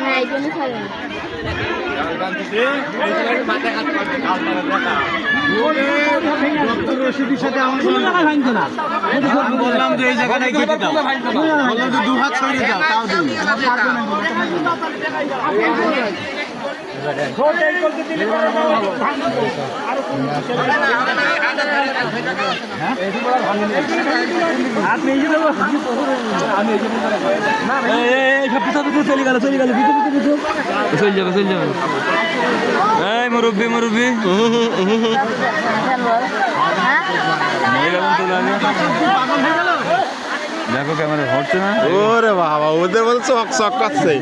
হ্যাঁ এই জন্য খাবেন বললাম যে এই জায়গাটায় কেটে দাও, বললাম যে 2 হাত সরিয়ে দাও, তাও দিন। চলে যাবে এই মুরব্বী দেখো ক্যামেরা হচ্ছে না। ওরে বাবা, ওদের বলছে চক চক করছে।